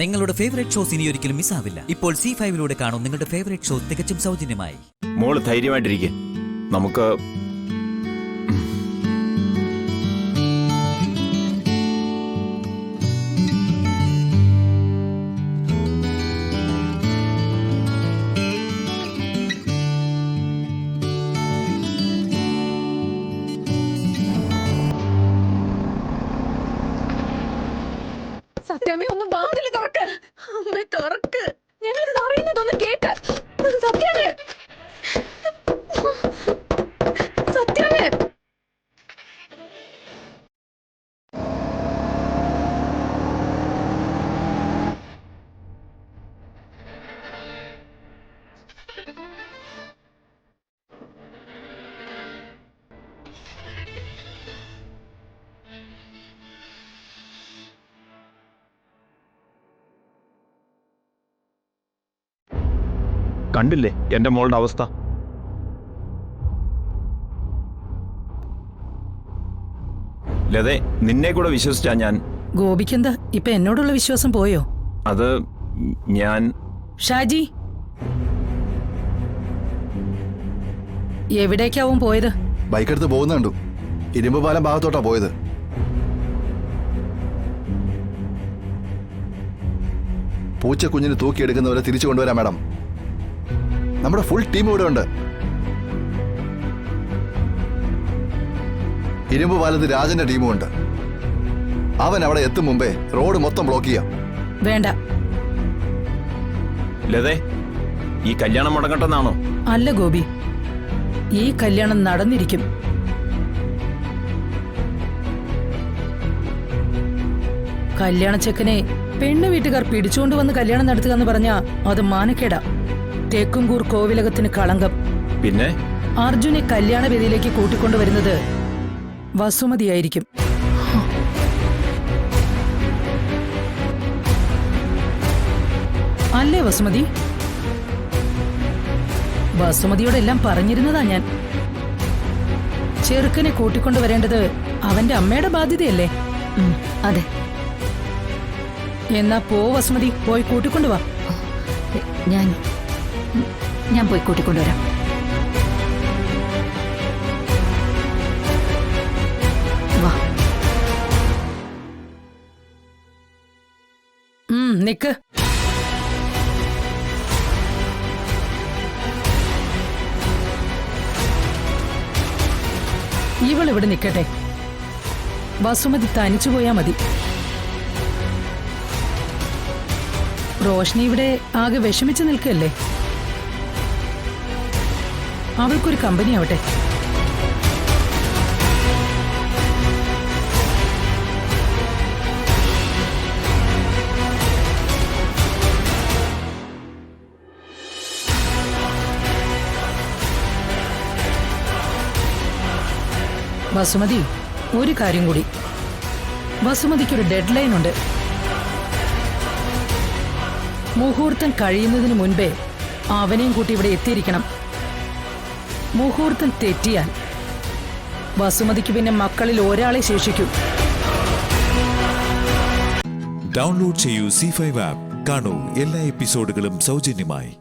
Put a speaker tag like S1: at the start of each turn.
S1: നിങ്ങളുടെ favourite shows ഇനി ഒരിക്കലും മിസ്സാവില്ല. ഇപ്പോൾ C5 കാണും നിങ്ങളുടെ ഫേവറേറ്റ് ഷോ തികച്ചും സൗജന്യമായി.
S2: മോള് ധൈര്യമായിട്ടിരിക്കെ, നമുക്ക്
S3: സത്യമേ ഒന്ന് വാതിൽ തുറക്ക്. അമ്മേ തുറക്ക്. ഞങ്ങളിത് അറിയുന്നതൊന്ന് കേട്ട്. സത്യമേ, സത്യമേ.
S2: കണ്ടില്ലേ എന്റെ മോളുടെ അവസ്ഥ? ലതേ, നിന്നെ കൂടെ വിശ്വസിച്ചാ ഞാൻ.
S4: ഗോപിക്കെന്താ ഇപ്പൊ എന്നോടുള്ള വിശ്വാസം പോയോ?
S2: അത് ഞാൻ
S4: ഷാജി, എവിടേക്കാവും പോയത്?
S5: ബൈക്കെടുത്ത് പോകുന്ന കണ്ടു. ഇരുമ്പ് പാലം ഭാഗത്തോട്ടാ പോയത്. പൂച്ച കുഞ്ഞിന് തൂക്കിയെടുക്കുന്നവരെ തിരിച്ചു കൊണ്ടുവരാം മാഡം. നമ്മുടെ ഫുൾ ടീം ഇവിടെ ഉണ്ട്. ഇരുമ്പ് പാലത്ത് രാജന്റെ ടീമും ഉണ്ട്. അവൻ അവിടെ എത്തും മുമ്പേ റോഡ് മൊത്തം ബ്ലോക്ക് ചെയ്യാം.
S4: വേണ്ട.
S2: ലതേ, ഈ കല്യാണം മുടങ്ങട്ടെന്നാണോ?
S4: അല്ല ഗോപി, ഈ കല്യാണം നടന്നിരിക്കും. കല്യാണ ചെക്കനെ പെണ്ണ് വീട്ടുകാർ പിടിച്ചുകൊണ്ട് വന്ന് കല്യാണം നടത്തുക എന്ന് പറഞ്ഞാ അത് മാനക്കേടാ. തേക്കുംകൂർ കോവിലകത്തിന് കളങ്കം.
S2: പിന്നെ
S4: അർജുനെ കല്യാണ വേദിയിലേക്ക് കൂട്ടിക്കൊണ്ടുവരുന്നത് വസുമതിയായിരിക്കും. അല്ലേ വസുമതി? വസുമതിയോടെല്ലാം പറഞ്ഞിരുന്നതാ ഞാൻ. ചെറുക്കനെ കൂട്ടിക്കൊണ്ടുവരേണ്ടത് അവന്റെ അമ്മയുടെ ബാധ്യതയല്ലേ?
S3: അതെ.
S4: എന്നാ പോ വസുമതി, പോയി കൂട്ടിക്കൊണ്ടുവാ.
S3: ഞാൻ പോയി കൂട്ടിക്കൊണ്ടുവരാം. വാ.
S4: നിക്ക്. ഇവളിവിടെ നിക്കട്ടെ. വസുമതി തനിച്ചു പോയാ മതി. റോഷ്നി ഇവിടെ ആകെ വിഷമിച്ചു നിൽക്കല്ലേ. അവൾക്കൊരു കമ്പനി ആവട്ടെ. വസുമതി, ഒരു കാര്യം കൂടി. വസുമതിക്കൊരു ഡെഡ് ലൈൻ ഉണ്ട്. മുഹൂർത്തം കഴിയുന്നതിന് മുൻപേ അവനെയും കൂട്ടി ഇവിടെ എത്തിയിരിക്കണം. മുഹൂർത്തം തെറ്റിയാൽ വസുമതിക്ക് പിന്നെ മക്കളിൽ ഒരാളെ ശേഷിക്കൂ.
S6: ഡൗൺലോഡ് ചെയ്യൂ C5 ആപ്പ്. കാണൂ എല്ലാ എപ്പിസോഡുകളും സൗജന്യമായി.